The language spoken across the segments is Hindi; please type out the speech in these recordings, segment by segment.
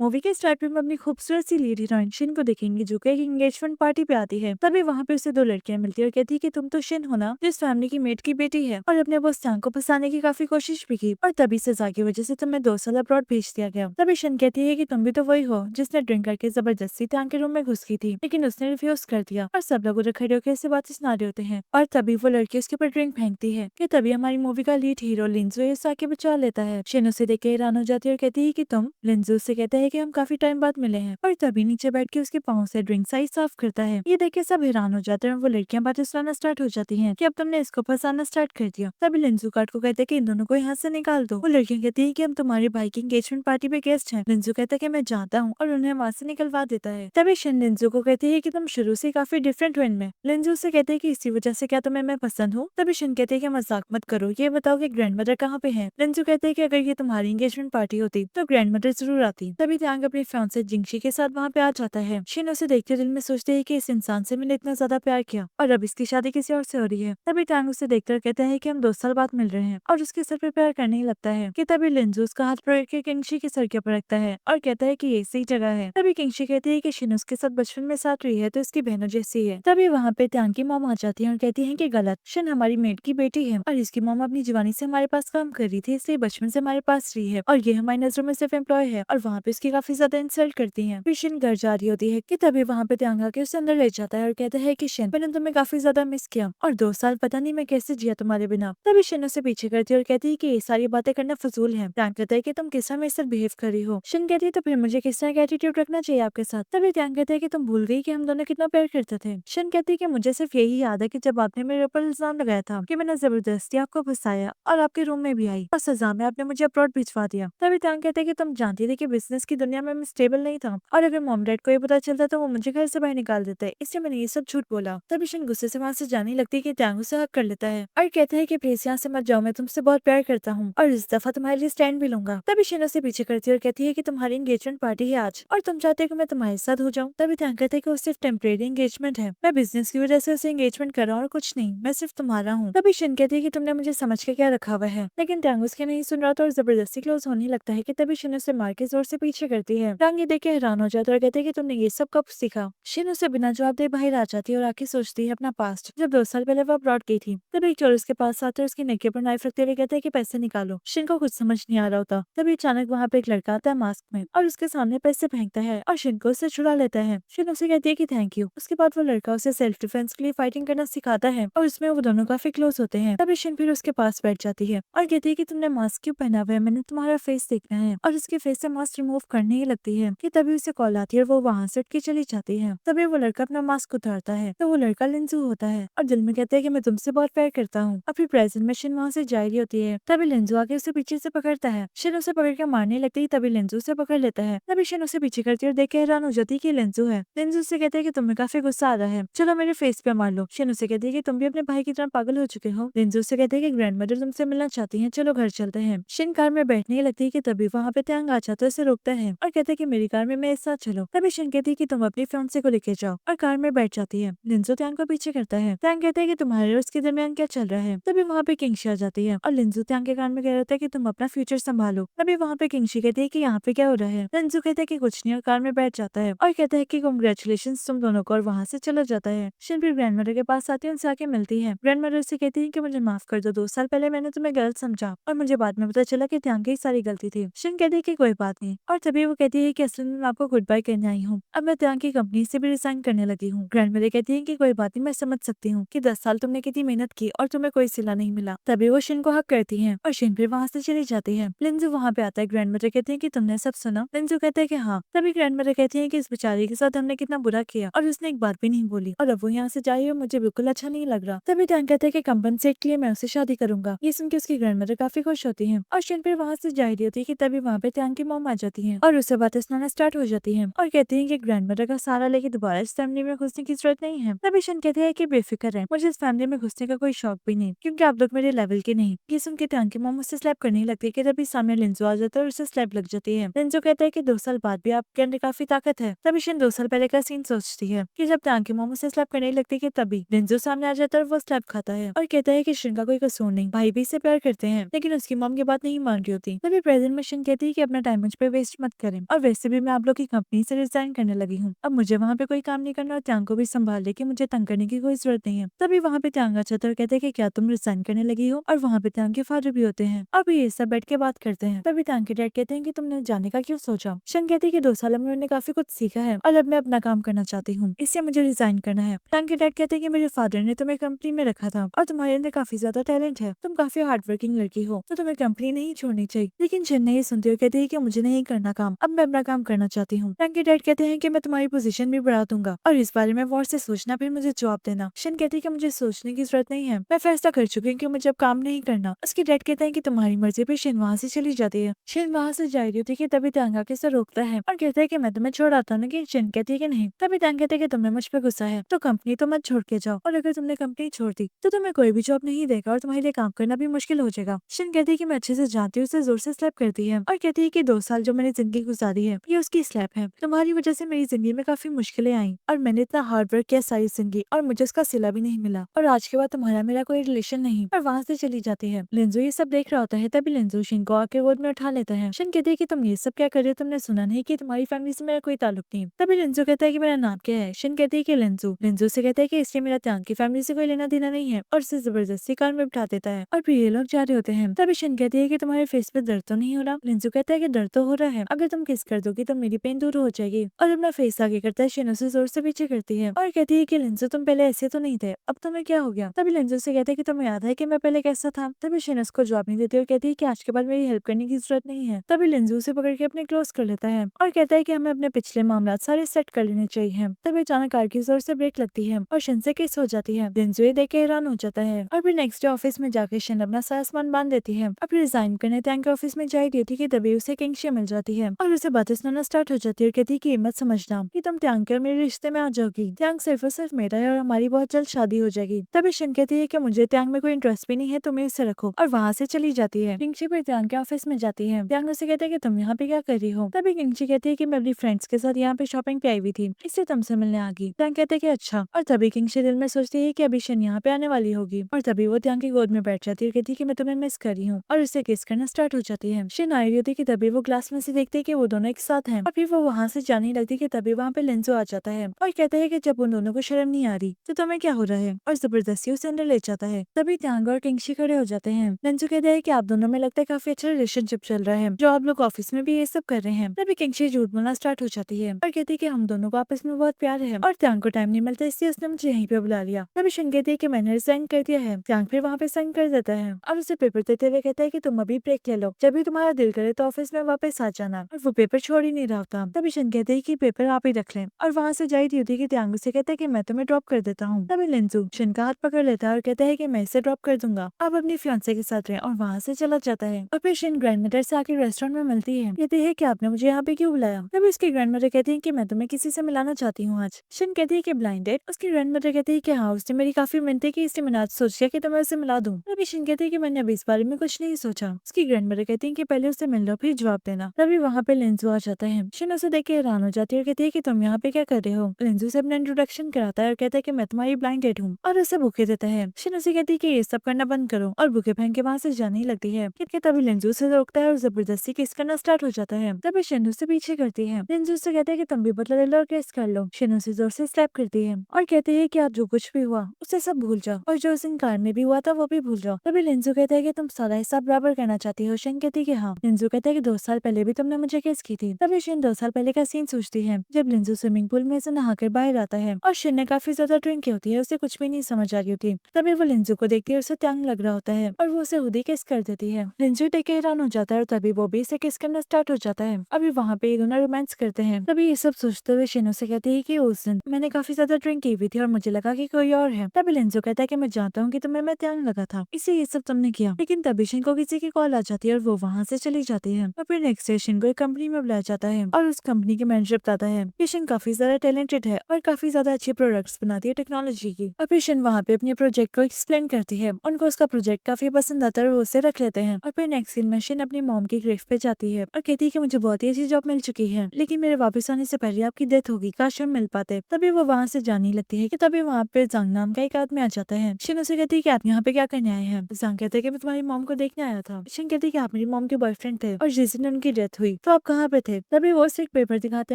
मूवी के स्टार्ट में हम अपनी खूबसूरत सी लीड हीरोइन शिन को देखेंगे जो कि एक एंगेजमेंट पार्टी पे आती है। तभी वहाँ पे उसे दो लड़कियां मिलती है और कहती है कि तुम तो शिन हो ना, जिस फैमिली की मेट की बेटी है, और अपने बॉस चांग को फंसाने की काफी कोशिश भी की और तभी सजा की वजह से तुम्हें 2 साल अब्रॉड भेज दिया गया। तभी शिन कहती है कि तुम भी तो वही हो जिसने ड्रिंक करके जबरदस्ती चांग के रूम में घुस गई थी, लेकिन उसने रिफ्यूज कर दिया और सब लोग उधर खड़े होकर ऐसे बातें सुना रहे होते हैं। और तभी वो लड़की उसके ऊपर ड्रिंक फेंकती है कि तभी हमारी मूवी का लीड हीरो लिंजू ऐसा आके बचा लेता है। शिन उसे देख के हैरान हो जाती है और कहती है कि तुम। लिंजू उससे कहता है कि हम काफी टाइम बाद मिले हैं और तभी नीचे बैठ के उसके पाँव से ड्रिंक साइज साफ करता है। ये देख के सब हैरान हो जाते हैं और वो लड़कियां बातें सुनाना स्टार्ट हो जाती हैं कि अब तुमने इसको फंसाना स्टार्ट कर दिया। तभी लिंजू कार्ड को कहते हैं कि इन दोनों को यहाँ से निकाल दो। वो लड़कियां कहती है कि हम तुम्हारे भाई की एंगेजमेंट पार्टी पे गेस्ट हैं। लिंजू कहता है कि मैं जानता हूँ और उन्हें वहाँ से निकलवा देता है। तभी शिन लिंजू को कहती है कि तुम शुरू से काफी डिफरेंट हो इनमें। लिंजू से कहते हैं कि इसी वजह से क्या तुम्हें मैं पसंद हूँ। तभी शिन कहते हैं कि मजाक मत करो, ये बताओ कि ग्रैंड मदर कहाँ पे है। लिंजू कहते हैं कि अगर ये तुम्हारी एंगेजमेंट पार्टी होती तो ग्रैंड मदर जरूर आती। तभी त्यांग अपनी फियांसे जिंगशी के साथ वहाँ पे आ जाता है। शिन उसे देखते दिल में सोचते है कि इस इंसान से मैंने इतना ज्यादा प्यार किया और अब इसकी शादी किसी और से हो रही है। तभी त्यांग उसे देखकर कहता है कि हम 2 साल बाद मिल रहे हैं और उसके सर पे प्यार करने ही लगता है कि तभी लिंजू उसका हाथ पकड़ के किंगशी के सर के ऊपर रखता है और कहता है कि ये सही जगह है। तभी किंगशी कहती है कि शिन उसके साथ बचपन में साथ रही है तो इसकी बहनों जैसी है। तभी वहाँ पे त्यांग की मॉम आ जाती है और कहती है कि गलत, शिन हमारी मेड की बेटी है और इसकी मॉम अपनी जवानी से हमारे पास काम कर रही थी, इसलिए बचपन से हमारे पास रही है और ये हमारी नजरों में सिर्फ एम्प्लॉय है। और वहाँ पे उसकी काफी ज्यादा इंसल्ट करती है। फिर शिन घर जा रही होती है कि तभी वहाँ पे त्यांग आके उसे अंदर ले जाता है और कहता है कि शिन, मैंने तुम्हें काफी ज्यादा मिस किया और 2 साल पता नहीं मैं कैसे जिया तुम्हारे बिना। तभी शिन उसे पीछे करती है और कहती है कि ये सारी बातें करना फजूल है। त्यांग कहता है कि तुम किस तरह मेरे साथ बिहेव कर रही हो। शिन कहती है तो फिर मुझे किस तरह का एटीट्यूड रखना चाहिए आपके साथ। तभी त्यांग कहता है कि तुम भूल गई कि हम दोनों कितना प्यार करते थे। शिन कहती है कि मुझे सिर्फ यही याद है कि जब आपने मेरे ऊपर इल्जाम लगाया था कि मैंने जबरदस्ती आपको फंसाया और आपके रूम में भी आई और सजा में आपने मुझे अब्रॉड भिजवा दिया। तभी त्यांग कहते हैं कि तुम जानती थी कि बिजनेस की दुनिया में मैं स्टेबल नहीं था और अगर मॉम डैड को ये पता चलता तो वो मुझे घर से बाहर निकाल देते, इसलिए मैंने ये सब झूठ बोला। तभी शिन गुस्से से वहाँ से जाने लगती है कि त्यांग उसे हक कर लेता है और कहता है कि प्लीज यहाँ से मत जाओ, मैं तुमसे बहुत प्यार करता हूँ और इस दफा तुम्हारे लिए स्टैंड भी लूंगा। तभी शिन उसे पीछे करती है और कहती है कि तुम्हारी एंगेजमेंट पार्टी है आज और तुम चाहते हो कि मैं तुम्हारे साथ हो जाऊँ। तभी त्यांग कहता है कि वो सिर्फ टेम्परेरी एंगेजमेंट है, मैं बिजनेस की वजह से उसे एंगेजमेंट कर रहा हूँ और कुछ नहीं, मैं सिर्फ तुम्हारा हूँ। तभी शिन कहती है कि तुमने मुझे समझ के क्या रखा हुआ है, लेकिन त्यांग उसके नहीं सुन रहा था और जबरदस्ती क्लोज होने लगता है कि तभी शिन उसे मार के जोर से पीछे करती है। त्यांग ये देख के हैरान हो जाता है और कहते हैं कि तुमने ये सब कब सीखा। शिन उसे बिना जवाब दे बाहर आ जाती है और आके सोचती है अपना पास्ट, जब 2 साल पहले वो अब्रॉड गई थी। तभी एक चोर उसके पास आते उसकी नेक के ऊपर नाइफ रखते हुए कहते हैं कि पैसे निकालो। शिन को कुछ समझ नहीं आ रहा होता। तभी अचानक वहाँ पे एक लड़का आता है मास्क में और उसके सामने पैसे फेंकता है और शिन को उससे छुड़ा लेता है। शिन उसे कहती है कि थैंक यू। उसके बाद वो लड़का उसे सेल्फ डिफेंस के लिए फाइटिंग करना सिखाता है और उसमें वो दोनों काफी क्लोज होते हैं। तभी शिन फिर उसके पास बैठ जाती है और कहती है कि तुमने मास्क क्यों पहना हुआ है, मैंने तुम्हारा फेस देखना है, और उसके फेस से मास्क रिमूव करने ही लगती है कि तभी उसे कॉल आती है और वो वहाँ से उठ के चली जाती है। तभी वो लड़का अपना मास्क उतारता है तो वो लड़का लिंजू होता है और दिल में कहता है कि मैं तुमसे बहुत प्यार करता हूँ। और फिर प्रेजेंट में शिन वहाँ से जा रही होती है। तभी लिंजू आके उसे पीछे से पकड़ता है। शिन उसे पकड़ के मारने लगती है, तभी लिंजू उसे पकड़ लेता है। तभी शिन उसे पीछे करती है और देख के हैरान हो जाती है कि लिंजू है। लिंजू से कहते हैं कि तुम्हें काफी गुस्सा आ रहा है, चलो मेरे फेस पे मार लो। शिन उसे कहती है कि तुम भी अपने भाई की तरह पागल हो चुके हो। लिंजू से कहते हैं कि ग्रैंड मदर तुमसे मिलना चाहती है, चलो घर चलते हैं। शिन कार में बैठने ही लगती है कि तभी वहाँ पे त्यांग आ जाता है, उसे रोकता है और कहते हैं कि मेरी कार में मेरे साथ चलो। तभी शिन कहती है कि तुम अपनी फियांसे को लेके जाओ और कार में बैठ जाती है। लिंजू त्यांग को पीछे करता है। त्यांग कहते हैं कि तुम्हारे और उसके दरमियान क्या चल रहा है। तभी वहाँ पे किंगशी आ जाती है और लिंजू त्यांग के कान में कह रहा है कि तुम अपना फ्यूचर संभालो। तभी वहाँ पे किंगशी कहती है कि यहाँ पे क्या हो रहा है। लिंजू कहता है कि कुछ नहीं और कार में बैठ जाता है और कहता है कि कांग्रेचुलेशन तुम दोनों को, और वहाँ से चला जाता है। शिन फिर ग्रैंड मदर के पास आती है, उनसे आके मिलती है। ग्रैंड मदर से कहती है कि मुझे माफ कर दो, 2 साल पहले मैंने तुम्हें गलत समझा और मुझे बाद में पता चला कि त्यांग की सारी गलती थी। शिन कहती है कि कोई बात नहीं और तभी वो कहती है कि असल में मैं आपको गुड बाय कहने आई हूँ, अब मैं त्यांग की कंपनी से भी रिजाइन करने लगी हूँ। ग्रैंड मदर कहती है कि कोई बात नहीं, मैं समझ सकती हूँ कि 10 साल तुमने कितनी मेहनत की और तुम्हें कोई सिला नहीं मिला। तभी वो शिन को हक करती है और शिन फिर वहाँ से चली जाती है। लिंजू वहाँ पे आता है। ग्रैंड मदर कहती है कि तुमने सब सुना। लिंजू कहते हैं कि हाँ। तभी ग्रैंड मदर कहती है कि इस बेचारी के साथ हमने कितना बुरा किया और उसने एक बात भी नहीं बोली और अब वो यहाँ से जाए और मुझे बिल्कुल अच्छा नहीं लग रहा। तभी त्यांग कहते हैं कि कंपनसेट के लिए मैं उससे शादी करूंगा। ये सुन के उसकी ग्रैंड मदर काफी खुश होती है और शिन फिर वहाँ से जा रही होती है कि तभी वहाँ पे त्यांग की मॉम आ जाती है और उससे बातें सुनाना स्टार्ट हो जाती है और कहती है कि ग्रैंड मदर का सहारा लेके दोबारा इस फैमिली में घुसने की जरूरत नहीं है। तभी शिन कहते हैं कि बेफिक्र है, मुझे इस फैमिली में घुसने का कोई शौक भी नहीं क्योंकि आप लोग मेरे लेवल के नहीं। ये सुन के त्यांग की मॉम उससे स्लैप करने लगती है कि तभी सामने लिंजू आ जाता है और उसे स्लैप लग जाती है। लिंजू कहता है कि 2 साल बाद भी आपके अंदर काफी ताकत है। तभी शिन 2 साल पहले का सीन सोचती है कि जब त्यांग की मॉम उसे स्लैप करने लगती है कि तभी लिंजू सामने आ जाता है और वो स्लैप खाता है और कहता है कि शिन का कोई कसूर नहीं, भाई भी इसे प्यार करते हैं, लेकिन उसकी मॉम की बात नहीं मान रही होती। तभी प्रेजेंट में शिन कहती है कि अपना टाइम मुझ पे वेस्ट मत मत करें, और वैसे भी मैं आप लोग की कंपनी से रिजाइन करने लगी हूँ। अब मुझे वहाँ पे कोई काम नहीं करना और त्यांग को भी संभाल ले कि मुझे तंग करने की कोई जरूरत नहीं है। तभी वहाँ पे त्यांग आता है और कहते हैं कि क्या तुम रिजाइन करने लगी हो, और वहाँ पे त्यांग के फादर भी होते हैं। अब ये सब बैठ के बात करते हैं। तभी त्यांग के डैड कहते हैं कि तुमने जाने का क्यों सोचा। शन कहती है कि 2 साल में मैंने काफी कुछ सीखा है और अब मैं अपना काम करना चाहती हूँ, इससे मुझे रिजाइन करना है। त्यांग के डैड कहते हैं कि मेरे फादर ने तुम्हें कंपनी में रखा था और तुम्हारे अंदर काफी ज्यादा टैलेंट है, तुम काफी हार्ड वर्किंग लड़की हो, तो तुम्हें कंपनी नहीं छोड़नी चाहिए। लेकिन शन ने ये सुनते हुए कहती है कि मुझे नहीं करना काम, अब मैं अपना काम करना चाहती हूँ। त्यांग के डैड कहते हैं कि मैं तुम्हारी पोजीशन भी बढ़ा दूंगा और इस बारे में गौर से सोचना, फिर मुझे जवाब देना। शन कहती है कि मुझे सोचने की जरूरत नहीं है, मैं फैसला कर चुकी हूँ कि मुझे अब काम नहीं करना। उसके डैड कहते हैं कि तुम्हारी मर्जी पे शन वहाँ से चली जाती है। शन वहाँ से जा रही होती है कि तभी त्यांग आके उसे रोकता है और कहता है कि मैं तुम्हें छोड़ आता हूँ, लेकिन शन कहती है कि नहीं। तभी त्यांग कहते हैं कि तुम्हें मुझ पे गुस्सा है तो कंपनी तो मत छोड़ के जाओ, और अगर तुमने कंपनी छोड़ दी तो तुम्हें कोई भी जॉब नहीं देगा और तुम्हारे लिए काम करना भी मुश्किल हो जाएगा। शन कहती है कि मैं अच्छे से जानती हूँ, उसे जोर से स्लैप करती है और कहती है कि 2 साल जो मैंने जिंदगी गुजारी है ये उसकी स्लैप है। तुम्हारी वजह से मेरी जिंदगी में काफी मुश्किलें आई और मैंने इतना हार्ड वर्क किया सारी जिंदगी और मुझे उसका सिला भी नहीं मिला, और आज के बाद तुम्हारा मेरा कोई रिलेशन नहीं। और वहाँ से चली जाती है। लिंजू ये सब देख रहा होता है। तभी लिंजू शन को आके गोद में उठा लेता है। शन कहती है कि तुम ये सब क्या कर रहे हो, तुमने सुना नहीं कि तुम्हारी फैमिली से मेरा कोई ताल्लुक नहीं। तभी लिंजू कहता है कि मेरा नाम क्या है। शन कहती है कि लिंजू। लिंजू से कहता है कि इसलिए मेरा त्यांग की फैमिली से कोई लेना देना नहीं है, और उसे जबरदस्ती कार में बिठा देता है और फिर ये लोग जा रहे होते हैं। तभी शन कहती है कि तुम्हारे फेस पे दर्द तो नहीं हो रहा। लिंजू कहता है कि दर्द तो हो रहा है, अगर तुम किस कर दोगी तो मेरी पेन दूर हो जाएगी। और अपना फेस आगे करता है। शन उसे जोर से पीछे करती है और कहती है कि लिंजू तुम पहले ऐसे तो नहीं थे, अब तुम्हें क्या हो गया। तभी लिंजू से कहते हैं कि तुम्हें याद है कि मैं पहले कैसा था। तभी शन उसको जवाब नहीं देती और कहती है कि आज के बाद मेरी हेल्प करने की जरूरत नहीं है। तभी लिंजू उसे पकड़ के अपने क्लोज कर लेता है और कहता है कि हमें अपने पिछले मामला सारे सेट कर लेने चाहिए। तभी अचानक कार की जोर से ब्रेक लगती है और शन से किस हो जाती है। लिंजू ये देख के हैरान हो जाता है और फिर नेक्स्ट डे ऑफिस में जाके शन अपना सारा सामान बांध देती है। अब रिजाइन करने त्यांग के ऑफिस में जा रही थी कि तभी उसे किंगशे मिल जाती है और उसे बातें सुनाना स्टार्ट हो जाती है और कहती है कि मत समझना कि तुम त्यांग के और मेरे रिश्ते में आ जाओगी। त्यांग सिर्फ और सिर्फ मेरा है और हमारी बहुत जल्द शादी हो जाएगी। तभी शन कहती है कि मुझे त्यांग में कोई इंटरेस्ट भी नहीं है, तुम्हें इसे रखो, और वहाँ से चली जाती है। किंगशी फिर त्यांग के ऑफिस में जाती है। त्यांग उसे कहता है कि तुम यहाँ पे क्या कर रही हो। तभी किंगशी कहती है कि मैं अपनी फ्रेंड्स के साथ यहाँ पे शॉपिंग पे आई हुई थी, इससे तुमसे मिलने आ गई। त्यांग कहते हैं कि अच्छा। और तभी किंगशी दिल में सोचती है कि अभी शन यहाँ पे आने वाली होगी, और तभी वो त्यांग की गोद में बैठ जाती है और कहती है कि मैं तुम्हें मिस कर रही हूँ, और उसे किस करना स्टार्ट हो जाती है। शन आ रही होती है कि तभी वो ग्लास में से देखते है कि वो दोनों एक साथ हैं, और फिर वो वहाँ से जाने लगती है कि तभी वहाँ पे लिंजो आ जाता है और कहता है कि जब उन दोनों को शर्म नहीं आ रही तो तुम्हें क्या हो रहा है, और जबरदस्ती उसे अंदर ले जाता है। तभी त्यांग और किंगशी खड़े हो जाते हैं। लिंजो कहता है कि आप दोनों में लगता है काफी अच्छा रिलेशनशिप चल रहा है, जो आप लोग ऑफिस में भी ये सब कर रहे हैं। तभी किंगशी झूठ बोलना स्टार्ट हो जाती है और कहती है कि हम दोनों को आपस में बहुत प्यार है और त्यांग को टाइम नहीं मिलता, इसलिए उसने मुझे यहीं पे बुला लिया। तभी शन कहती है कि मैंने रिजाइन कर दिया है। त्यांग फिर वहाँ पे साइन कर देता है और उसे पेपर देते हुए कहता है कि तुम अभी ब्रेक ले लो, जब भी तुम्हारा दिल करे तो ऑफिस में वापस आ जाना, और वो पेपर छोड़ ही नहीं रहा होता। तभी शन कहते हैं कि पेपर आप ही रख लें, और वहाँ से जा रही होती है कि त्यांग उसे कहता है कि मैं तुम्हें ड्रॉप कर देता हूँ। तभी लिंजू शन का हाथ पकड़ लेता है और कहता है कि मैं इसे ड्रॉप कर दूंगा, अब अपनी फियांसे के साथ रहे, और वहाँ से चला जाता है। और फिर शन ग्रैंडमदर से आके रेस्टोरेंट में मिलती है, कहती है कि आपने मुझे यहाँ पे क्यों बुलाया। तभी उसकी ग्रैंडमदर कहती है कि मैं तुम्हें किसी से मिलाना चाहती हूँ आज। शन कहती है कि ब्लाइंड डेट। उसकी ग्रैंडमदर कहती है कि हाँ, उसने मेरी काफी मिन्नतें की, इसलिए मैंने आज सोच लिया कि तुम्हें उसे मिला दूं। तभी शन कहती है कि मैंने अभी इस बारे में कुछ नहीं सोचा। उसकी ग्रैंडमदर कहती है कि पहले उससे मिल लो फिर जवाब देना। तभी वहाँ पे लिंजू आ जाता है। शन उसे देख के हैरान हो जाती है और कहती है कि तुम यहाँ पे क्या कर रहे हो। लिंजू से अपना इंट्रोडक्शन कराता है और कहता है कि मैं तुम्हारी ब्लाइंड डेट हूँ, और उसे बुके देता है। शन उसे कहती है कि ये सब करना बंद करो, और बुके फेंक के वहाँ से जाने ही लगती है। क्योंकि तभी लिंजू से रोकता है और जबरदस्ती किस करना स्टार्ट हो जाता है। तभी शन उसे पीछे करती है। लिंजू से कहता है कि तुम भी बदला ले लो और किस कर लो। शन उसे जोर से स्लैप करती है और कहती है कि आप जो कुछ भी हुआ उसे सब भूल जाओ, और जो उस कार में भी हुआ था वो भी भूल जाओ। तभी लिंजू कहता है कि तुम सारा हिसाब बराबर करना चाहती हो। शन कहती है कि हाँ। लिंजू कहता है कि 2 साल पहले भी तुमने मुझे किस की थी। तभी शन 2 साल पहले का सीन सोचती है, जब लिंजू स्विमिंग पूल में से नहाकर बाहर आता है और शन ने काफी ज्यादा ड्रिंक की होती है, उसे कुछ भी नहीं समझ आ रही होती। तभी वो लिंजू को देखती है और उसे तंग लग रहा होता है और वो उसे खुद ही किस कर देती है। लिंजू देख के हैरान हो जाता है और तभी वो भी इसे किस करना स्टार्ट हो जाता है। अभी वहाँ पे ये दोनों रोमांस करते हैं। तभी ये सब सोचते हुए शन उसे कहती है कि उस दिन मैंने काफी ज्यादा ड्रिंक की हुई थी और मुझे लगा कि कोई और है। तभी लिंजू कहता है कि मैं जानता हूँ कि तुम्हें मैं तंग लगा था, इसलिए ये सब तुमने किया। लेकिन तभी शन को किसी की कॉल आ जाती है और वो वहाँ से चली जाती है। और फिर नेक्स्ट डे शन को एक कंपनी में बुलाया जाता है और उस कंपनी के मैनेजर बताता है कि शन काफी ज्यादा टैलेंटेड है और काफी ज्यादा अच्छे प्रोडक्ट्स बनाती है टेक्नोलॉजी की। और फिर शन वहाँ पे अपने प्रोजेक्ट को एक्सप्लेन करती है, उनको उसका प्रोजेक्ट काफी पसंद आता है और वो उसे रख लेते हैं। और फिर नेक्स्ट सीन में शन अपनी मॉम की ग्रेव पे जाती है और कहती है कि मुझे बहुत ही अच्छी जॉब मिल चुकी है, लेकिन मेरे वापस आने से पहले आपकी डेथ होगी, काश हम मिल पाते। तभी वो वहाँ से जाने लगती है कि तभी वहाँ पे जंग नाम का एक आदमी आ जाता है। शन उसे कहती है कि आप यहाँ पे क्या करने आए हैं। जंग कहते हैं कि मैं तुम्हारी मॉम को देखने आया था। शन कहती है कि आप मेरी मॉम के बॉयफ्रेंड थे और जिस दिन उनकी डेथ हुई तो आप कहाँ पे थे? तभी वो उसे एक पेपर दिखाते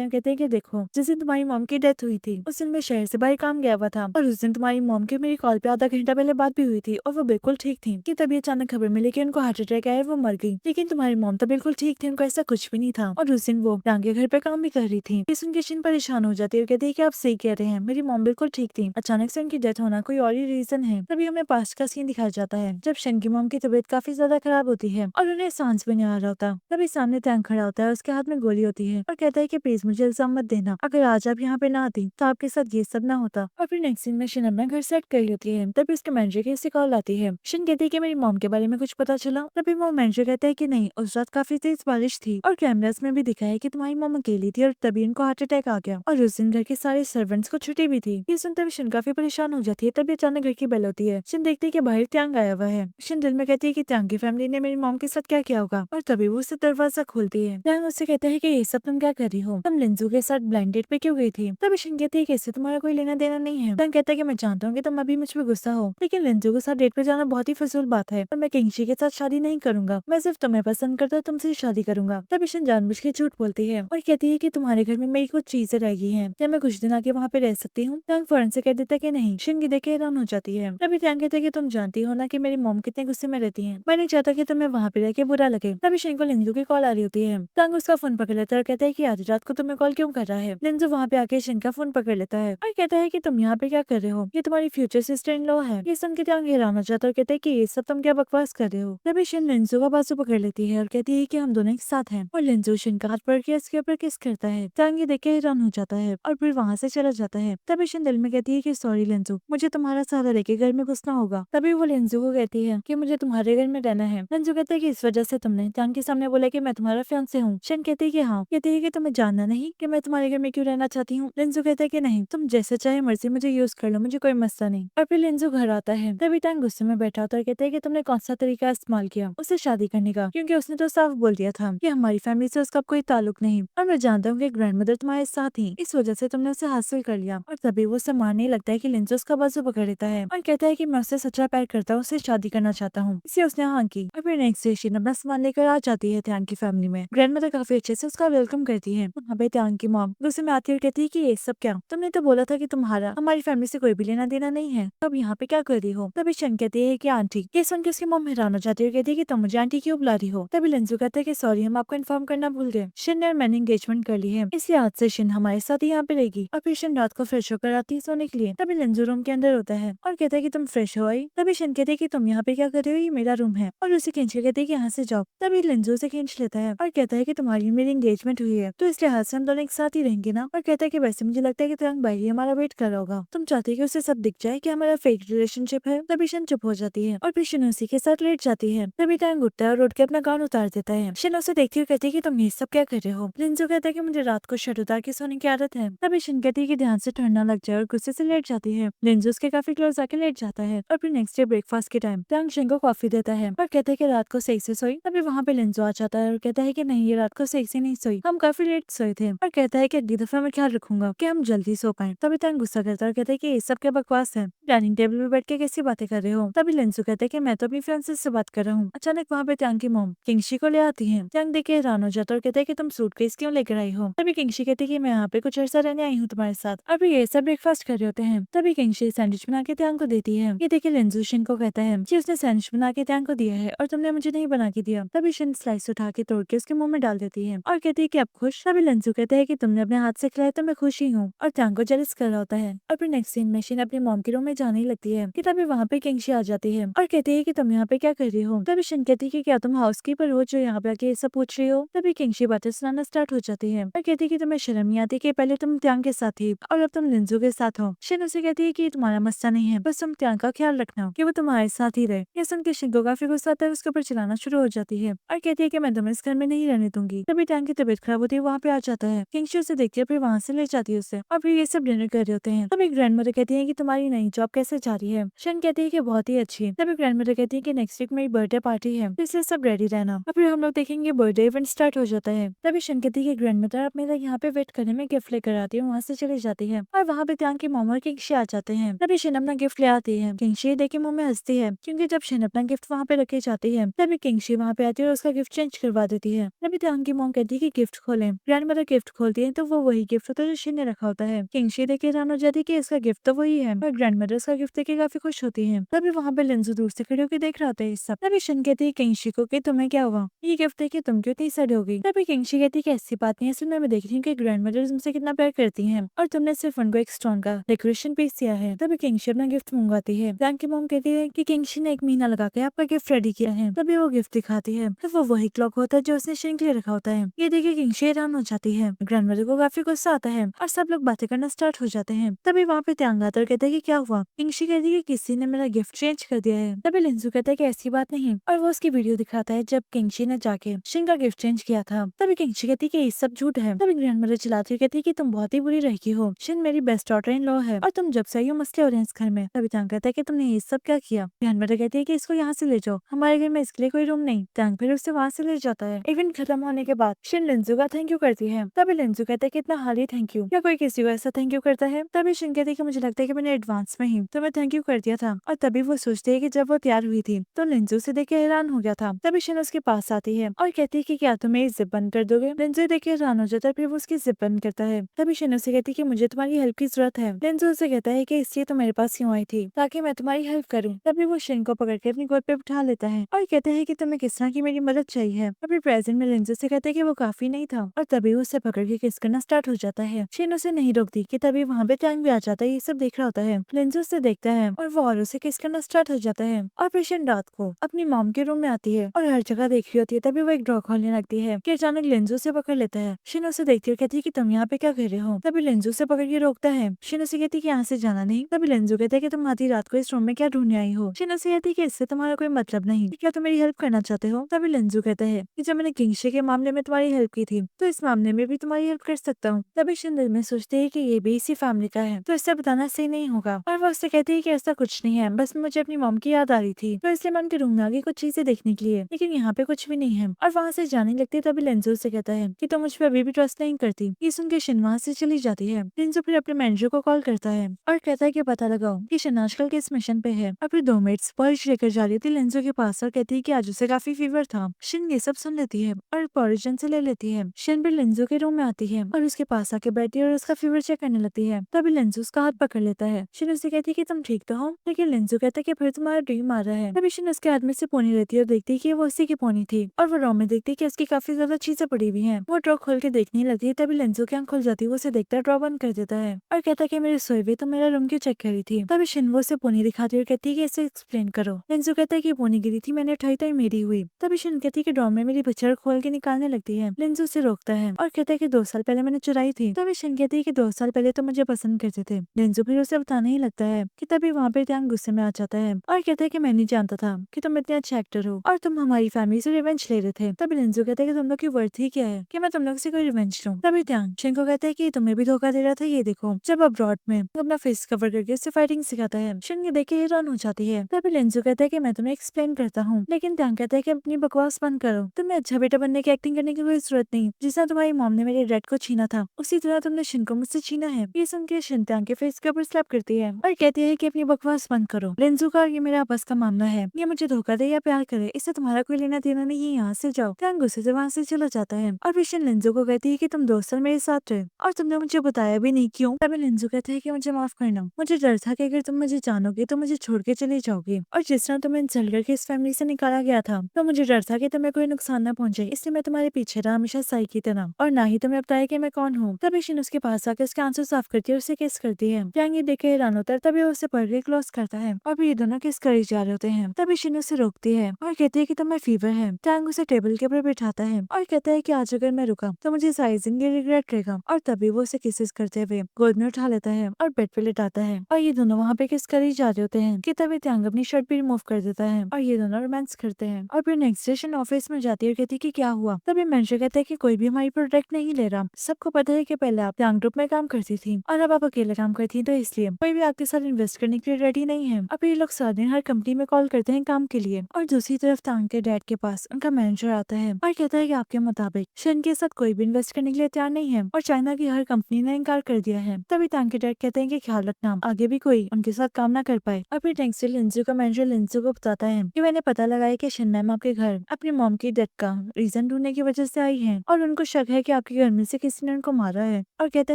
हैं, कहते हैं कि देखो जिस दिन तुम्हारी मॉम की डेथ हुई थी उस दिन मैं शहर से बाहर काम गया हुआ था और उस दिन तुम्हारी मॉम की मेरी कॉल पे आधा घंटा पहले बात भी हुई थी और वो बिल्कुल ठीक थी कि तभी अचानक खबर मिली कि उनको हार्ट अटैक आया, वो मर गई। लेकिन तुम्हारी मॉम तो बिल्कुल ठीक थी, उनको ऐसा कुछ भी नहीं था और उस दिन वो टांगे घर पे काम भी कर रही थी। ये सुन के शिन परेशान हो जाती है और कहती है कि आप सही कह रहे हैं, मेरी मॉम बिल्कुल ठीक थी, अचानक से उनकी डेथ होना कोई और ही रीजन है। तभी हमें पास्ट का सीन दिखाया जाता है जब शन की मॉम की तबीयत काफी ज्यादा खराब होती है और उन्हें सांस भी नहीं आ रहा होता। तभी सामने टैंक खड़ा होता है, उसके हाथ में गोली होती है और कहता है कि प्लीज मुझे इल्जाम मत देना, अगर आज आप यहाँ पे ना आती तो आपके साथ ये सब ना होता। और फिर नेक्स्ट सीन में शिन अपना घर सेट कर लेती है। तभी उसके मैनेजर की ऐसी कॉल आती है। शिन कहती है कि मेरी मॉम के बारे में कुछ पता चला? तभी वो मैनेजर कहता है कि नहीं, उस रात काफी तेज बारिश थी और कैमरास में भी दिखा है कि तुम्हारी मॉम अकेली थी और तभी उनको हार्ट अटैक आ गया और उस दिन घर के सारे सर्वेंट्स को छुट्टी भी थी। ये सुनते हुए शिन काफी परेशान हो जाती है। तभी अचानक घर की बेल होती है। शिन देखती है कि बाहर त्यांग आया हुआ है। शिन दिल में कहती है कि त्यांग की फैमिली ने मेरी मॉम के साथ क्या किया होगा और तभी वो उसे दरवाजा खोलती है। त्यांग उससे कहता है कि ये सब तुम क्या कर रही हो, तुम लिंजू के साथ ब्लाइंड डेट पे क्यों गई थी? तभी शिन कहती है कि इससे तुम्हारा कोई लेना देना नहीं है। त्यांग कहता है कि मैं जानता हूँ कि तुम अभी मुझ पे गुस्सा हो, लेकिन लिंजू के साथ डेट पे जाना बहुत ही फजूल बात है और मैं किंगशी के साथ शादी नहीं करूंगा, मैं सिर्फ तुम्हें पसंद करता हूँ, तुमसे शादी करूंगा। तभी शिन जानबूझ के झूठ बोलती है और कहती है कि तुम्हारे घर में मेरी कुछ चीजें रह गई हैं, क्या मैं कुछ दिन आके वहाँ पे रह सकती हूँ? त्यांग फौरन से कह देता है कि नहीं। शिन की देख के हैरान हो जाती है। तभी त्यांग कहता है कि तुम जानती हो ना कि मेरी मॉम कितने गुस्से में रहती है, मैं नहीं चाहता कि तुम्हें वहाँ पे रह के बुरा लगे। तभी शिन को लिंजू की कॉल आ रही होती है। त्यांग उसका फोन पकड़ लेता है और कहता है कि आधी रात को तुम्हें कॉल क्यों कर रहा है? लिंजू वहाँ पे आके शिन का फोन पकड़ लेता है और कहता है कि तुम यहाँ पे क्या कर रहे हो, ये तुम्हारी फ्यूचर सिस्टर इन लॉ है। ये सुन के त्यांग हैरान हो जाता है और कहता है कि ये सब तुम क्या बकवास कर रहे हो। तभी शिन लिंजू का बाजू पकड़ लेती है और कहती है कि हम दोनों एक साथ हैं और लिंजू शिन का हाथ पकड़ के इसके ऊपर किस करता है। त्यांग ये देख के हैरान हो जाता है और फिर वहाँ से चला जाता है। तभी शिन दिल में कहती है कि सॉरी लिंजू, मुझे तुम्हारा सहारा लेके घर में घुसना होगा। तभी वो लिंजू को कहती है कि मुझे तुम्हारे घर में रहना है। लिंजू कहता है कि इस वजह से तुमने त्यांग के सामने बोला कि मैं तुम्हारा फियांसे हूँ। शिन कहती है कि हाँ। कहती है कि तुम्हें जानना नहीं कि मैं तुम्हारे घर में क्यों रहना चाहती हूँ। लिंजू कहता है कि नहीं, तुम जैसे चाहे मर्जी मुझे यूज कर लो, मुझे कोई मसला नहीं। और फिर लिंजू घर आता है। तभी त्यांग गुस्से में बैठा होता है और कहता है कि तुमने कौन सा तरीका इस्तेमाल किया उससे शादी करने का, क्योंकि उसने तो साफ बोल दिया था कि हमारी फैमिली से उसका कोई ताल्लुक नहीं और मैं जानता हूँ कि ग्रैंडमदर तुम्हारे साथ थी, इस वजह से तुमने उसे हासिल कर लिया। और तभी वो उसे मारने लगता है कि लिंजू उसका बाजू पकड़ लेता है और कहता है कि मैं उससे सच्चा प्यार करता हूँ, उससे शादी करना चाहता हूँ। इसे उसने हाँ की। और फिर नेक्स्ट डे शिन अपना सामान लेकर आ जाती है त्यांग की फैमिली में। ग्रैंडमदर काफी अच्छे से उसका वेलकम करती है। वहाँ पे त्यांग की मॉम गुस्से में आती है और कहती है कि ये सब क्या, तुमने तो बोला था कि तुम्हारा हमारी फैमिली से कोई भी लेना देना नहीं है, अब यहाँ पे क्या कर रही हो? तभी शन कहती है कि आंटी। ये सुन के उसकी मॉम हैरान हो जाती है और कहती है कि तुम मुझे आंटी क्यों बुला रही हो? तभी लिंजू कहता है कि सॉरी, हम आपको इन्फॉर्म करना भूल गए, शिन और मैंने एंगेजमेंट कर ली है, इसलिए आज से शिन हमारे साथ ही यहाँ पे रहेगी। और फिर शिन रात को फ्रेश होकर आती है सोने के लिए। तभी लिंजू रूम के अंदर होता है और कहता है कि तुम फ्रेश हो आई। तभी शिन कहते है कि तुम यहाँ पे क्या कर रहे हो, ये मेरा रूम है, और उसे खींच के कहते है कि यहाँ से जाओ। तभी लिंजू से खींच लेता है और कहता है कि तुम्हारी मेरी एंगेजमेंट हुई है तो इसलिए हाथ से हम दोनों एक साथ ही रहेंगे ना। और कहता है कि वैसे मुझे लगता है कि तुरंग भाई हमारा वेट कर रहा होगा, तुम चाहते है कि उसे सब दिख जाए कि हमारा फेक रिलेशनशिप है। तभी शन चुप हो जाती है और फिर शिन उसी के साथ लेट जाती है। तभी टैंग उठता है और उठ के अपना गाउन उतार देता है। शिन उसे देखती हुई कहती है कि तुम ये सब क्या कर रहे हो? लिंजू कहता है कि मुझे रात को शर्ट उतार के सोने की आदत है। तभी शिन कहती है कि ध्यान से ठंड ना लग जाए और गुस्से से लेट जाती है। लिंजू उसके काफी क्लोज आके लेट जाता है और फिर नेक्स्ट डे ब्रेकफास्ट के टाइम टैंग शिन को कॉफी देता है और कहता है कि रात को सही से सोई। तभी वहाँ पे लिंजू आ जाता है और कहता है कि नहीं, ये रात को सही से नहीं सोई, हम काफी लेट सोए थे, और कहता है कि अगली दफा मैं ख्याल रखूंगा कि हम जल्दी सो पाए। तभी टैंग गुस्सा करता है और कहता है कि ये सब क्या बकवास है, डाइनिंग टेबल में बैठ के कैसी बातें कर रहे हो? तभी लिंजू कहता है कि मैं तो अपनी फ्रेंड्स से बात कर रहा हूँ। अचानक वहाँ पे टैंग की मॉम किंगशी को ले आती है। टैंग देख के हैरान हो जाता है और कहता है कि तुम सूटकेस क्यों लेकर आई हो? तभी किंगशी कहती है कि मैं यहाँ पे कुछ अर्सा रहने आई हूँ तुम्हारे साथ। अभी ये सब ब्रेकफास्ट कर रहे होते हैं। तभी किंगशी सैंडविच बना के टैंग को देती है। ये देखिए लिंजू शिन को कहता है कि उसने सैंडविच बना के टैंग को दिया है और तुमने मुझे नहीं बना के दिया। तभी शिन स्लाइस उठा के तोड़ के उसके मुंह में डाल देती है और कहती है कि अब खुश? तभी लिंजू कहता है कि तुमने अपने हाथ से खिलाया तो मैं खुश ही हूँ, और टैंग को जेलस कर रहा होता है। और फिर नेक्स्ट सीन में शिन अपनी मॉम के रूम में जाने लगती है कि तभी वहाँ पे किंगशी आ जाती है और कहती है कि तुम यहाँ पे क्या कर रही हो? तभी शिन कहती है कि क्या तुम हाउसकीपर हो जो यहाँ पे आके ये सब पूछ रही हो? तभी किंगशी बातें सुनाना स्टार्ट हो जाती है और कहती है कि तुम्हें शर्म नहीं आती कि पहले तुम टैंग के साथ थी और अब तुम लिंजू के साथ हो? शिन उसे कहती है कि ये तुम्हारा मसला नहीं है, बस तुम टैंग का ख्याल रखना कि वो तुम्हारे साथ ही रहे। ये सुन के शिन को काफी गुस्सा आता है, उसके ऊपर चिल्लाना शुरू हो जाती है और कहती है कि मैं तुम्हें इस घर में नहीं रहने दूंगी। तभी टैंग की तबीयत खराब होती है, वहाँ पे आ जाता है। किंगशी उसे देखती है, फिर वहाँ से ले जाती है उसे और फिर ये सब डिनर कर रहे होते हैं। तभी ग्रैंडमदर कहती है कि तुम्हारी नई जॉब कैसे जा रही है? शिन कहती है कि बहुत ही अच्छी। तभी ग्रैंडमदर कहती है कि नेक्स्ट वीक मेरी बर्थडे पार्टी है, इसलिए सब रेडी रहना। और फिर हम लोग देखेंगे बर्थडे इवेंट स्टार्ट हो जाता है। तभी शिन कहती है कि ग्रैंडमदर आप मेरा यहाँ पे वेट करने में गिफ्ट लेकर आती है, वहाँ से चली जाती है और वहाँ पे टैंग की मॉम और किंगशी आ जाते हैं। तभी शिन अपना गिफ्ट ले आती है। किंगशी देख के मुंह में हंसती है क्योंकि जब शिन अपना गिफ्ट वहाँ पे रखे जाती है तभी किंगशी वहाँ पे आती है और उसका गिफ्ट चेंज करवा देती है। तभी तभी त्यांग की मॉम कहती है कि गिफ्ट खोलें। ग्रैंड मदर गिफ्ट खोलती है तो वो वही गिफ्ट होता है जो शिन ने रखा होता है। किंगशी देख के हैरान हो जाती है कि इसका गिफ्ट तो वही है, और ग्रैंड मदर इसका गिफ्ट देख के काफी खुश होती है। तभी वहाँ पे लिंजू दूर से खड़े होकर देख रहा होता है इस सब। तभी शिन कहती है किंगशी को कि तुम्हें क्या हुआ, ये गिफ्ट देख के तुम क्यों इतनी सैड हो गई। तभी किंगशी कहती है कि ऐसी बात नहीं है, असल में मैं देख रही हूँ कि ग्रैंड मदर तुमसे कितना प्यार करती है और तुमने सिर्फ उनको एक स्टोन का डेकोरेशन पीस दिया है। तभी किंगशी अपना गिफ्ट मंगवाती है। त्यांग की मॉम कहती है कि किंगशी ने 1 महीना लगा के आपका गिफ्ट रेडी किया है। तभी वो गिफ्ट दिखाती है तो वो वही क्लॉक होता है जो उसने शिन के लिए रखा होता है। ये देखे किंगशी हैरान हो जाती है। ग्रैंड मदर को काफी गुस्सा आता है और सब लोग बातें करना स्टार्ट हो जाते हैं। तभी वहाँ पे त्यांग आता है और कहता है कि क्या हुआ। किंगशी कहती है कि किसी ने मेरा गिफ्ट चेंज कर दिया है। तभी लिंजू कहता है कि ऐसी बात नहीं, और वो उसकी वीडियो दिखाता है जब किंगशी ने जाके शिन का गिफ्ट चेंज किया था। तभी किंगशी कहती है कि ये सब झूठ है। तभी ग्रैंड मदर चिल्लाती हुई कहती है कि तुम बहुत ही बुरी लड़की हो, शिन मेरी बेस्ट डॉटर इन लॉ है और तुम जब से आई हो मसले हो रहे हैं इस घर में। तभी त्यांग कहता है कि तुमने ये सब क्या किया। ग्रैंड मदर कहती है कि इसको यहाँ से ले जाओ, हमारे घर में इसके लिए कोई रूम नहीं। त्यांग फिर उससे वहाँ से ले जाता है। इवेंट खत्म होने के बाद शिन लिंजू का थैंक यू करती है। तभी लिंजू कहता है कि इतना हाली थैंक यू, क्या कोई किसी को ऐसा थैंक यू करता है। तभी शिन कहती है कि मुझे लगता है कि मैंने एडवांस में ही तुम्हें थैंक यू कर दिया था। और तभी वो सोचती है कि जब वो तैयार हुई थी तो लिंजू से देख के हैरान हो गया था। तभी शिन उसके पास आती है और कहती है कि क्या तुम मेरी जिप बंद कर दोगे। लिंजू देख के हैरान हो जाता है, फिर वो उसकी जिप बंद करता है। तभी शिन उसे कहती है कि मुझे तुम्हारी हेल्प की जरूरत है। लिंजू उसे कहता है कि इसलिए तो मेरे पास क्यों आई थी, ताकि मैं तुम्हारी हेल्प करूँ। तभी वो शिन को पकड़ के अपनी गोद पे बिठा लेता है और कहते हैं कि तुम्हें किस तरह की मेरी मदद चाहिए। अभी प्रेजेंट में लिंजू से कहते हैं कि वो काफी नहीं था और तभी वो उसे पकड़ के किस करना स्टार्ट हो जाता है। शिन उसे नहीं रोकती कि तभी वहाँ पे टैंग भी आ जाता है, ये सब देख रहा होता है। लिंजू उसे देखता है और वो और उसे किस करना स्टार्ट हो जाता है। और फिर शिन रात को अपनी मॉम के रूम में आती है और हर जगह देख रही होती है। तभी वो एक ड्रॉ खोलने लगती है कि अचानक लिंजू से पकड़ लेता है। शिन उसे देखती है, कहती है कि तुम यहाँ पे क्या कर रहे हो। तभी लिंजू से पकड़ के रोकता है। शिन उसे कहती है कि यहाँ से जाना नहीं। तभी लिंजू कहता है कि तुम आधी रात को इस रूम में क्या ढूंढने आई हो। शिन उसे कहती है कि इससे तुम्हारा कोई मतलब नहीं, क्या तुम मेरी हेल्प करना चाहते हो। तभी लिंजू कहता है कि जब मैंने किंगशी के मामले में तुम्हारी हेल्प की थी तो इस मामले में भी तुम्हारी हेल्प कर सकता हूँ। तभी शिन दिल में सोचते है कि ये भी इसी फैमिली का है तो इससे बताना सही नहीं होगा। और वो उससे कहती है कि ऐसा कुछ नहीं है, बस मुझे अपनी मॉम की याद आ रही थी तो इसलिए मैं उनके रूम में आ गई कुछ चीजें देखने के लिए, लेकिन यहाँ पे कुछ भी नहीं है। और वहाँ से जाने लगती है। तभी लिंजू से कहता है कि तुम मुझ पर अभी भी ट्रस्ट नहीं करती। ये सुन के शिन वहाँ से चली जाती है। लिंजू फिर अपने मैनेजर को कॉल करता है और कहता है कि पता लगाओ कि शिन आजकल किस मिशन पे है। और फिर 2 मेट्स पॉरिज लेकर जा रही थी लिंजू के पास और कहती है कि आज उसे काफी फीवर था। शिन ये सब सुन लेती है और पॉरिज से ले लेती है। शिन फिर लिंजू के रूम में आती है और उसके पास आके बैठी है और उसका फीवर चेक करने लगती है। तभी लिंजू उसका हाथ पकड़ लेता है। शिन उसे कहती है कि तुम ठीक तो हो, लेकिन लिंजू कहता है कि फिर तुम्हारा ड्रीम आ रहा है। तभी शिन उसके हाथ में से पोनी लेती है और देखती है कि वो उसी की पोनी थी। और वो ड्रॉ में देखती है कि उसकी काफी ज्यादा चीजें पड़ी हुई हैं। वो ड्रॉ खोल के देखने लगती है। तभी लिंजू की आंख खुल जाती है, वो उसे देखता है, ड्रॉ बंद कर देता है और कहता है कि मेरे सोए हुए तो मेरा रूम क्यों चेक करी थी। तभी शिन वो उसे पोनी दिखाती है और कहती है कि इसे एक्सप्लेन करो। लिंजू कहता है कि पोनी गिरी थी, मैंने उठाई तो मेरी हुई। तभी शिन कहती है कि ड्रॉ में मेरी बच्चा खोल के निकालने लगती है। लिंजू उसे रोकता है और कहता है कि 2 साल पहले मैंने चुराई थी। तभी शिन कहती है कि 2 साल पहले तो मुझे पसंद करते थे। लिंजू फिर उसे बताने ही लगता है कि तभी वहाँ पे त्यांग गुस्से में आ जाता है और कहता है कि मैं नहीं जानता था कि तुम इतने अच्छे एक्टर हो और तुम हमारी फैमिली से रिवेंज ले रहे थे। तभी लिंजू कहता है कि तुम लोग की वर्थ ही क्या है कि मैं तुम लोग से कोई रिवेंज लूं। तभी त्यांग शिन को कहता है कि तुम्हें भी धोखा दे रहा था, ये देखो। जब अब्रॉड में अपना फेस कवर करके उससे फाइटिंग सिखाता है। शिन ये देख के हैरान हो जाती है। तभी लिंजू कहता है कि मैं तुम्हें एक्सप्लेन करता हूँ, लेकिन त्यांग कहता है कि अपनी बकवास बंद करो, तुम्हें अच्छा बेटा बनने की एक्टिंग करने की कोई जरूरत नहीं। जिस तरह तुम्हारी मॉम ने मेरे डैड को छीना था उसी तरह तुमने शिन को मुझसे छीना है। ये सुन के शिन त्यांग के फेस के ऊपर स्लैप करती है और कहती है कि अपनी बकवास बंद करो। लिंजू का और ये मेरा आपस का मामला है, ये मुझे धोखा दे या प्यार करे इससे तुम्हारा कोई लेना देना नहीं है, यहाँ से जाओ। त्यांग गुस्से से वहाँ से चला जाता है और फिर शिन लिंजू को कहती है कि तुम 2 साल मेरे साथ रहे और तुमने मुझे बताया भी नहीं क्यों। तभी लिंजू कहता है कि मुझे माफ करना, मुझे डर था कि अगर तुम मुझे जानोगे तो मुझे छोड़ के चले जाओगे, और जिस तरह तुम्हें इंसल्ट करके इस फैमिली से निकाला गया था तो मुझे डर था कि तुम्हें कोई नुकसान न पहुंचे, इसलिए मैं तुम्हारे पीछे रहा हमेशा साई की तरह, और ना ही तुम्हें बताया कि मैं कौन हूँ। तभी शिन उसके पास आकर उसके आंसू साफ करती है और उसे किस करती है। त्यांग ये देख के हैरान होता है। तभी वो उसे पढ़ के क्लोज करता है और फिर ये दोनों किस करे जा रहे होते हैं। तभी शिन उसे रोकती है और कहती है कि तुम्हें फीवर है। त्यांग उसे टेबल के ऊपर बिठाता है और कहता है कि आज अगर मैं रुका तो मुझे सारी जिंदगी रिग्रेट रहेगा, और तभी वो उसे किसेस करते हुए गोद में उठा लेता है और बेड पे लिटाता है और ये दोनों वहाँ पे किस करे जा रहे होते हैं कि तभी त्यांग अपनी शर्ट भी रिमूव कर देता है और ये दोनों रोमांस करते हैं। और फिर नेक्स्ट डे शिन ऑफिस में जाती है और कहती है कि क्या हुआ। तभी मैनेजर कहता है कि कोई भी हमारी प्रोडक्ट नहीं ले रहा, सबको पता है कि पहले आप त्यांग ग्रुप में काम करती थी और अब आप अकेले काम करती हैं, तो इसलिए कोई भी आपके साथ इन्वेस्ट करने के लिए रेडी नहीं है। अब ये लोग सारे दिन हर कंपनी में कॉल करते हैं काम के लिए। और दूसरी तरफ त्यांग के डैड के पास उनका मैनेजर आता है और कहता है कि आपके मुताबिक शिन के साथ कोई भी इन्वेस्ट करने के लिए तैयार नहीं है और चाइना की हर कंपनी ने इनकार कर दिया है। तभी त्यांग के डैड कहते हैं कि ख्याल रखना आगे भी कोई उनके साथ काम ना कर पाए। और फिर नेक्स्ट डे लिंजू का मैनेजर लिंजू को बताता है कि मैंने पता लगाया कि शिन मैम आपके घर अपनी मॉम की डेथ का रीजन रीजन ढूंढने की वजह से आई है और उनको शक है कि आपके घर में से किसी ने उनको मारा है और कहता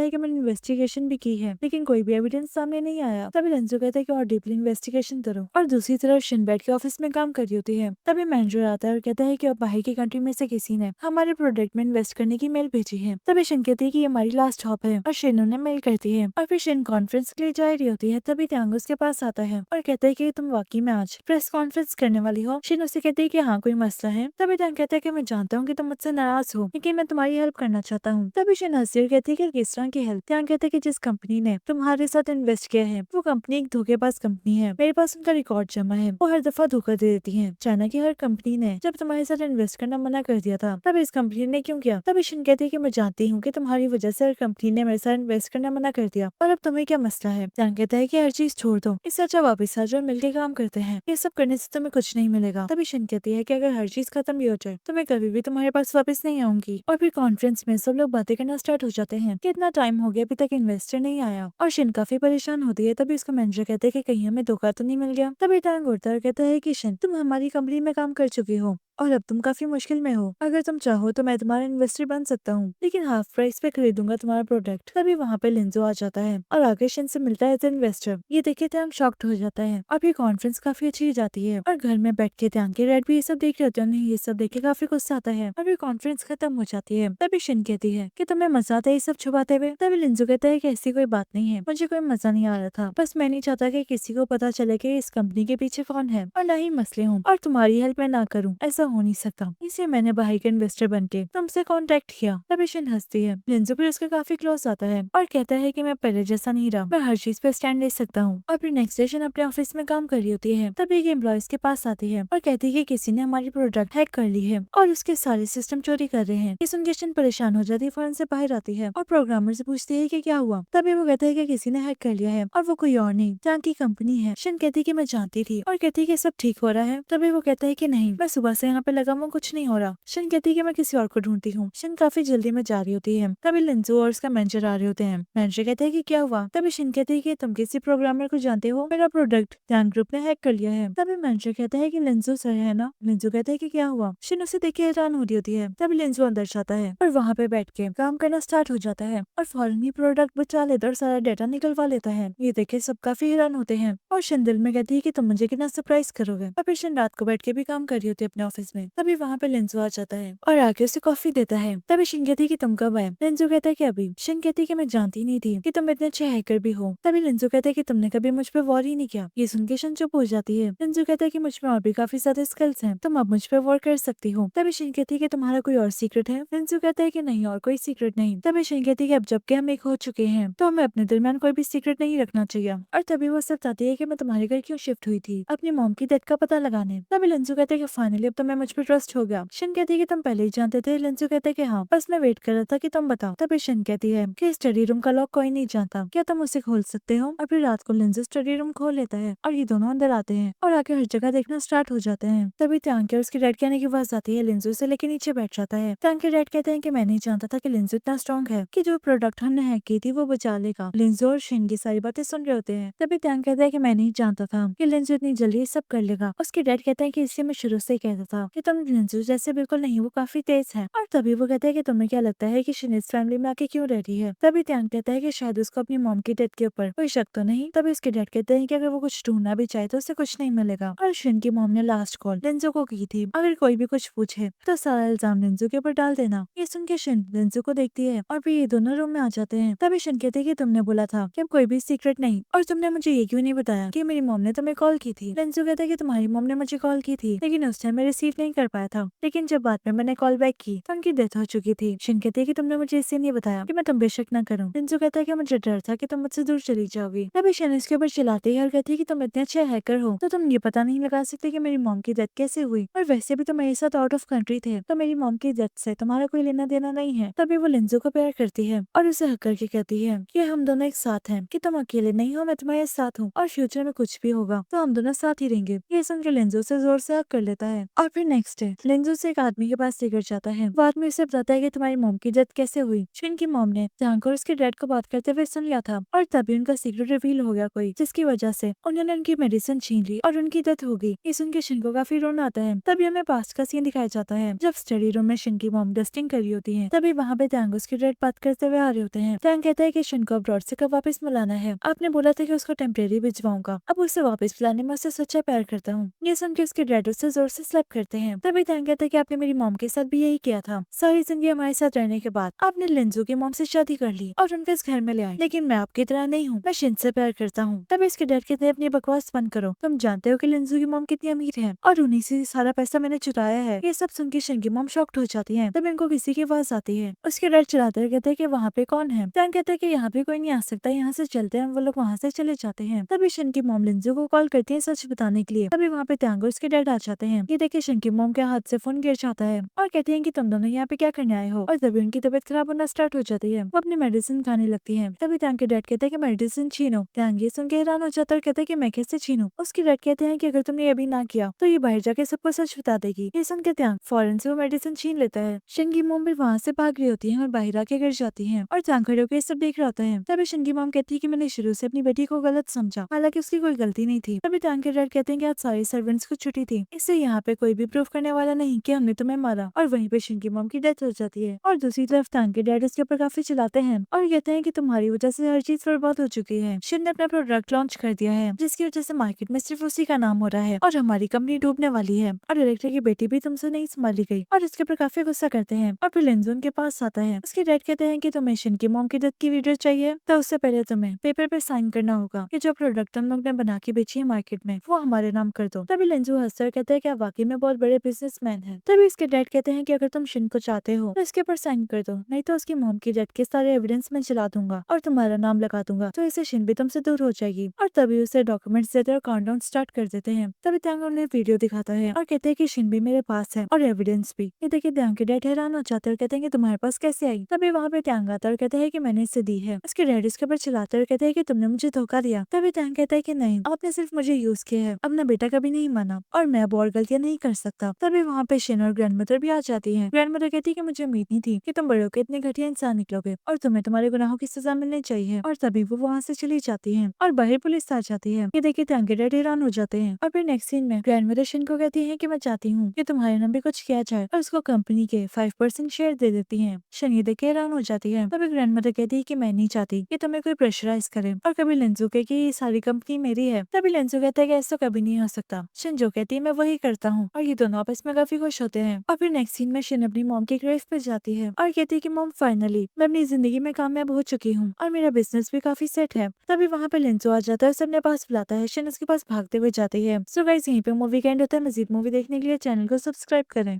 है कि मैंने इन्वेस्टिगेशन भी की है लेकिन कोई भी एविडेंस सामने नहीं आया। तभी लेंजो कहता है कि और डीपली इन्वेस्टिगेशन करो और दूसरी तरफ शिनबैट के ऑफिस में काम कर रही होती है। तभी मैनेजर आता है और कहता है कि अब बाहर की कंट्री में से किसी ने हमारे प्रोडक्ट में इन्वेस्ट करने की मेल भेजी है। तभी शिन कहती है कि ये हमारी लास्ट हॉप है और शिन उन्हें मेल करती है और फिर शिन कॉन्फ्रेंस के लिए जा रही होती है। तभी त्यांग उसके पास आता है और कहता है कि तुम वाकई में आज प्रेस कॉन्फ्रेंस करने वाली हो। शिन उससे कहती है कि हाँ कोई मसला है। तभी त्यांग कहता है कि मैं जानता हूँ कि तुम मुझसे नाराज हो लेकिन मैं तुम्हारी हेल्प करना चाहता हूँ। तभी शिन हंसती और कहती है कि किस तरह की हेल्प। त्यांग कहता है कि जिस कंपनी ने तुम्हारे साथ इन्वेस्ट किया है वो कंपनी एक धोखेबाज कंपनी है। मेरे पास उनका रिकॉर्ड जमा है। वो हर दफा धोखा दे देती है। चाइना की हर कंपनी ने जब तुम्हारे साथ इन्वेस्ट करना मना कर दिया था तब इस कंपनी ने क्यों किया। तभी शिन कहती है कि मैं जानती हूँ कि तुम्हारी वजह से हर कंपनी ने मेरे साथ इन्वेस्ट करना मना कर दिया और अब तुम्हें क्या मसला है। त्यांग कहता है कि हर चीज छोड़ दो, इससे अच्छा वापस आ जाओ, मिलकर काम करते हैं। ये सब करने से तुम्हें कुछ नहीं मिलेगा। तभी शिन कहती है कि अगर हर चीज खत्म भी हो जाए तो मैं कभी भी तुम्हारे पास वापस नहीं आऊंगी। और फिर कॉन्फ्रेंस में सब लोग बातें करना स्टार्ट हो जाते हैं कि इतना टाइम हो गया अभी तक इन्वेस्टर नहीं आया और शिन काफी परेशान होती है। तभी उसका मैनेजर कहते हैं कि कहीं हमें धोखा तो नहीं मिल गया। तभी त्यांग उठता है और कहता है कि शिन तुम हमारी कंपनी में काम कर चुकी हो और अब तुम काफी मुश्किल में हो। अगर तुम चाहो तो मैं तुम्हारा इन्वेस्टर बन सकता हूँ लेकिन हाफ प्राइस पे खरीदूंगा तुम्हारा प्रोडक्ट। तभी वहाँ पे लिंजो आ जाता है और आगे शिन से मिलता है एज इन्वेस्टर। ये देखे त्यांग शॉक्ड हो जाता है और फिर कॉन्फ्रेंस काफी अच्छी जाती है और घर में बैठ के त्यांग के डैड भी ये सब देख रहे होते हैं। उन्हें ये सब देख के काफी गुस्सा आता है और फिर कॉन्फ्रेंस खत्म हो जाती है। तभी शिन कहती है कि तुम्हें मजा आता है ये सब छुपाते हुए। तभी लिंजो कहता है कि ऐसी कोई बात नहीं है, मुझे कोई मजा नहीं आ रहा था, बस मैं नहीं चाहता कि किसी को पता चले कि इस कंपनी के पीछे कौन है और न ही मसले हों और तुम्हारी हेल्प मैं ना करूँ, ऐसा हो नहीं सकता। इसलिए मैंने बाहर के इन्वेस्टर बन के तुमसे कॉन्टेक्ट किया। तभी शिन हंसती है। लिंजो फिर उसके काफी क्लोज आता है और कहता है कि मैं पहले जैसा नहीं रहा, मैं हर चीज पे स्टैंड ले सकता हूँ। और फिर नेक्स्ट डे शिन अपने ऑफिस में काम कर रही होती है। तभी एक एम्प्लॉयज के पास आती है और कहती है कि किसी ने हमारी प्रोडक्ट हैक कर ली है और उसके सारे सिस्टम चोरी कर रहे हैं। ये सुन के शिन परेशान हो जाती है, फौरन से बाहर आती है और प्रोग्रामर से पूछती है कि क्या हुआ। तभी वो कहता है कि किसी ने हैक कर लिया है और वो कोई और नहीं त्यांग की कंपनी है। शिन कहती है कि मैं जानती थी और कहती है कि सब ठीक हो रहा है। तभी वो कहता है कि नहीं, मैं सुबह से यहाँ पे लगा हूँ, कुछ नहीं हो रहा। शिन कहती है कि मैं किसी और को ढूंढती हूँ। शिन काफी जल्दी में जा रही होती है। तभी लिंजो और उसका मैनेजर आ रहे होते हैं। मैनेजर कहते हैं कि क्या हुआ। तभी शिन कहती है कि तुम किसी प्रोग्रामर को जानते हो, मेरा प्रोडक्ट त्यांग ग्रुप ने हैक कर लिया है। तभी मैनेजर कहता है कि लिंजो सर है ना। लिंजो कहता है कि क्या हुआ। शिन उसे देख के हैरान हो रही होती है। तभी लिंजो अंदर जाता है और वहाँ पे बैठ के काम करना स्टार्ट हो जाता है और फौरन ही प्रोडक्ट बचा लेता और सारा डाटा निकलवा लेता है। ये देखे सब काफी हैरान होते हैं और शिन दिल में कहती है कि तुम मुझे कितना सरप्राइज करोगे। और फिर शिन रात को बैठ के भी काम कर रही होती है अपने ऑफिस में। तभी वहाँ पे लिंजो आ जाता है और आके उसे कॉफी देता है। तभी शिन कहती है कि तुम कब आए। लिंजो कहता है कि अभी। शिन कहती है कि मैं जानती नहीं थी कि तुम इतने अच्छे हैकर भी हो। तभी लिंजो कहता है कि तुमने कभी मुझ पे वॉर ही नहीं किया। ये सुन के शिन चुप हो जाती है। लिंजो कहता है कि मुझ में और भी काफी ज्यादा स्किल्स हैं, तुम अब मुझ पे वॉर कर सकती हो। तभी शिन कहती है कि तुम्हारा कोई और सीक्रेट है। लिंजो कहता है कि नहीं, और कोई सीक्रेट नहीं। तभी शिन कहती है कि अब जबकि हम एक हो चुके हैं तो हमें अपने दरमियान कोई भी सीक्रेट नहीं रखना चाहिए। और तभी वो बताती है कि मैं तुम्हारे घर क्यों शिफ्ट हुई थी, अपनी मॉम की डेथ का पता लगाने। तभी लिंजो कहते हैं कि फाइनली अब तुम्हें मुझ पर ट्रस्ट हो गया। शिन कहती है कि तुम पहले ही जानते थे। लिंजो कहते हैं कि हाँ, बस मैं वेट कर रहा था कि तुम बताओ। तभी शिन कहती है कि स्टडी रूम का लॉक कोई नहीं जानता, क्या तुम उसे खोल सकते हो। और फिर रात को लिंजो स्टडी रूम खोल लेता है और ये दोनों अंदर आते हैं और आके हर जगह देखना स्टार्ट हो जाते हैं। तभी त्यांग के और उसके डैड के आने की आवाज आती है। लिंजो से लेके नीचे बैठ जाता है। त्यांग के डैड कहते हैं कि मैं नहीं जानता था कि लिंजो इतना स्ट्रॉन्ग है कि जो प्रोडक्ट हमने हैक की थी वो बचा लेगा। लिंजो और शिन की सारी बातें सुन रहे होते हैं। तभी त्यांग कहता है कि मैं नहीं जानता था कि लिंजो इतनी जल्दी सब कर लेगा। उसके डैड कहते हैं कि इसलिए मैं शुरू से ही कहता था कि तुम लिंजो जैसे बिल्कुल नहीं, वो काफी तेज है। और तभी वो कहता है कि तुम्हें क्या लगता है कि शिन इस फैमिली में आके क्यों रह रही है। तभी त्यांग कहता है कि शायद उसको अपनी मॉम की डेथ के ऊपर कोई शक तो नहीं। तभी उसके डैड कहते हैं कि अगर वो कुछ ढूंढना भी चाहे तो उसे कुछ नहीं मिलेगा। और शिन की मॉम ने लास्ट कॉल लिंजो को की थी, अगर कोई भी कुछ पूछे तो सारा इल्जाम लिंजो के ऊपर डाल देना। ये सुन के शिन लिंजो को देखती है और फिर ये दोनों रूम में आ जाते हैं। तभी शिन कहते हैं कि तुमने बोला था कि अब कोई भी सीक्रेट नहीं, और तुमने मुझे ये क्यों नहीं बताया कि मेरी मॉम ने तुम्हें कॉल की थी। लिंजो कहता है कि तुम्हारी मॉम ने मुझे कॉल की थी लेकिन उस टाइम मैं रिसीव नहीं कर पाया था, लेकिन जब बाद में मैंने कॉल बैक की तो उनकी डेथ हो चुकी थी। शिन कहती है कि तुमने मुझे इससे नहीं बताया कि मैं तुम बेशक न करूं। लिंजो कहता है कि मुझे डर था कि तुम मुझसे दूर चली जाओगी। तभी शिन इसके ऊपर चिल्लाती है और कहती है कि तुम इतने अच्छे हैकर हो तो तुम ये पता नहीं लगा सकते कि मेरी मॉम की डेथ कैसे हुई, और वैसे भी तुम मेरे साथ आउट ऑफ कंट्री थे तो मेरी मॉम की डेथ से तुम्हारा कोई लेना देना नहीं है। तभी वो लिंजो को प्यार करती है और उसे हक करके कहती है कि हम दोनों एक साथ हैं, कि तुम अकेले नहीं हो, मैं तुम्हारे साथ हूँ और फ्यूचर में कुछ भी होगा तो हम दोनों साथ ही रहेंगे। ये सुनकर लिंजो से जोर से हक कर लेता है और फिर फिर नेक्स्ट डे लिंजू से एक आदमी के पास लेकर जाता है। वो आदमी उसे बताता है कि तुम्हारी मॉम की डेथ कैसे हुई। शिन की मॉम ने टैंग और उसके डैड को बात करते हुए सुन लिया था और तभी उनका सीक्रेट रिवील हो गया कोई, जिसकी वजह से उन्होंने उनकी मेडिसिन छीन ली और उनकी डेथ हो गई। ये सुन के शिन को काफी रोना आता है। तभी हमें पास्ट का सीन दिखाया जाता है जब स्टडी रूम में शिन की मॉम डस्टिंग कर रही होती है। तभी वहाँ पे टैंग उसके डैड बात करते हुए आ रहे होते हैं। टैंग कहता है कि शिन को अब्रॉड से कब वापस मिलाना है। आपने बोला था कि उसको टेम्परेरी भिजवाऊंगा, अब उसे वापस बुलाने में उससे सच्चा प्यार करता हूँ। ये सुन के उसके डैड उससे जोर से स्लैप करते हैं। तभी टैंग कहता है कि आपने मेरी मॉम के साथ भी यही किया था। सारी जिंदगी हमारे साथ रहने के बाद आपने लिंजू की मॉम से शादी कर ली और उनके इस घर में ले आए, लेकिन मैं आपकी तरह नहीं हूँ, मैं शिन से प्यार करता हूँ। तभी इसके डैड कहते हैं अपनी बकवास बंद करो, तुम जानते हो कि लिंजू की मॉम कितनी अमीर है और उन्हीं से सारा पैसा मैंने चुराया है। ये सब सुन के शिन की मॉम शॉक्ड हो जाती है। तब इनको किसी की आवाज आती है। उसके डैड चलाते हुए कहते हैं कि वहाँ पे कौन है। टैंग कहता है कि यहाँ पे कोई नहीं आ सकता, यहाँ से चलते हैं। वो लोग वहाँ से चले जाते हैं। तभी शिन की मॉम लिंजू को कॉल करती है सच बताने के लिए। तभी वहाँ पे टैंग और उसके डैड आ जाते हैं। ये देखे शिन की मॉम के हाथ से फोन गिर जाता है और कहते हैं कि तुम दोनों यहाँ पे क्या करने आए हो। और तभी उनकी तबीयत खराब होना स्टार्ट हो जाती है। वो अपनी मेडिसिन खाने लगती है। तभी टैंग के डैड कहते हैं कि मेडिसिन छीनो। टैंग ये सुन के हैरान हो जाता है और कहता है कि मैं कैसे छीनूं। उसके डैड कहते हैं कि अगर तुमने अभी ना किया तो ये बाहर जाके सबको सच बता देगी। ये सुन के टैंग फौरन से वो मेडिसिन छीन लेता है। शिन की मॉम भी वहाँ से भाग रही होती है और बाहर आके गिर जाती है और टैंग खड़े होकर सब देख रहा होता है। तभी शिन की मॉम कहती है कि मैंने शुरू से अपनी बेटी को गलत समझा, हालांकि उसकी कोई गलती नहीं थी। तभी टैंग के डैड कहते हैं कि आज सारे सर्वेंट्स को छुट्टी थी, इससे यहाँ पे कोई भी प्रूफ करने वाला नहीं कि हमने तुम्हें मारा। और वहीं पे शिन की मॉम की डेथ हो जाती है। और दूसरी तरफ टैंग के डैड उसके ऊपर काफी चिल्लाते हैं और कहते हैं कि तुम्हारी वजह से हर चीज बर्बाद हो चुकी है। शिन ने अपना प्रोडक्ट लॉन्च कर दिया है जिसकी वजह से मार्केट में सिर्फ उसी का नाम हो रहा है और हमारी कंपनी डूबने वाली है और डायरेक्टर की बेटी भी तुमसे नहीं संभाली गई। और इसके ऊपर काफी गुस्सा करते हैं और फिर लिंजू उनके पास आता है। उसके डैड कहते हैं कि तुम्हें शिन की मॉम की डेथ की वीडियो चाहिए तो उससे पहले तुम्हें पेपर पे साइन करना होगा कि जो प्रोडक्ट हम लोग ने बना के बेची है मार्केट में वो हमारे नाम कर दो। तभी लिंजू हंसकर कहते हैं कि आप वाकई में बहुत बड़े बिजनेसमैन हैं। तभी इसके डैड कहते हैं कि अगर तुम शिन को चाहते हो तो इसके ऊपर साइन कर दो, नहीं तो उसकी मॉम की डेथ के सारे एविडेंस में चला दूंगा और तुम्हारा नाम लगा दूंगा, तो इसे शिन भी तुमसे दूर हो जाएगी। और तभी उसे डॉक्यूमेंट्स देते और काउंटडाउन स्टार्ट कर देते हैं। तभी टैंग उन्हें वीडियो दिखाता है और कहते हैं कि शिन भी मेरे पास है और एविडेंस भी। ये देखिए टैंग के डैड हैरान हो जाते हैं और कहते हैं कि तुम्हारे पास कैसे आई। तभी वहाँ पे टैंग आता है और कहते हैं कि मैंने इसे दी है। उसके डैड इसके ऊपर चिल्लाते और कहते हैं कि तुमने मुझे धोखा दिया। तभी टैंग कहता है कि नहीं, आपने सिर्फ मुझे यूज किया है, अपना बेटा कभी नहीं माना और मैं अब और गलतियां नहीं कर सकता। तभी वहाँ पे शिन और ग्रैंडमदर भी आ जाती है। ग्रैंडमदर कहती है कि मुझे उम्मीद नहीं थी कि तुम बड़े होकर इतने घटिया इंसान निकलोगे और तुम्हें तुम्हारे गुनाहों की सजा मिलनी चाहिए। और तभी वो वहाँ से चली जाती है और बाहर पुलिस आ जाती है। ये देखिए टैंग के डैड हैरान हो जाते हैं। और फिर नेक्स्ट सीन में ग्रैंडमदर शिन को कहती है कि मैं चाहती हूँ कि तुम्हारे नाम पे कुछ किया जाए और उसको कंपनी के 5% शेयर दे देती है। शिन ये देख के हैरान हो जाती है। तभी ग्रैंडमदर कहती है कि मैं नहीं चाहती कि तुम्हें कोई प्रेशराइज करे और कभी लिंजू के कि ये सारी कंपनी मेरी है। तभी लिंजू कहता है कि ऐसा कभी नहीं हो सकता। शिन जो कहती है मैं वही करता हूँ और ये दोनों आपस में काफी खुश होते हैं। और फिर नेक्स्ट सीन में शिन अपनी मॉम के ग्रेव पे जाती है और कहती है कि मॉम फाइनली मैं अपनी जिंदगी में कामयाब हो चुकी हूँ और मेरा बिजनेस भी काफी सेट है। तभी वहाँ पे लिंजू आ जाता है, सबने पास बुलाता है। शिन उसके पास भागते हुए जाती है। सो गाइस यहीं पे मूवी का एंड होता है। मजीद मूवी देखने के लिए चैनल को सब्सक्राइब करें।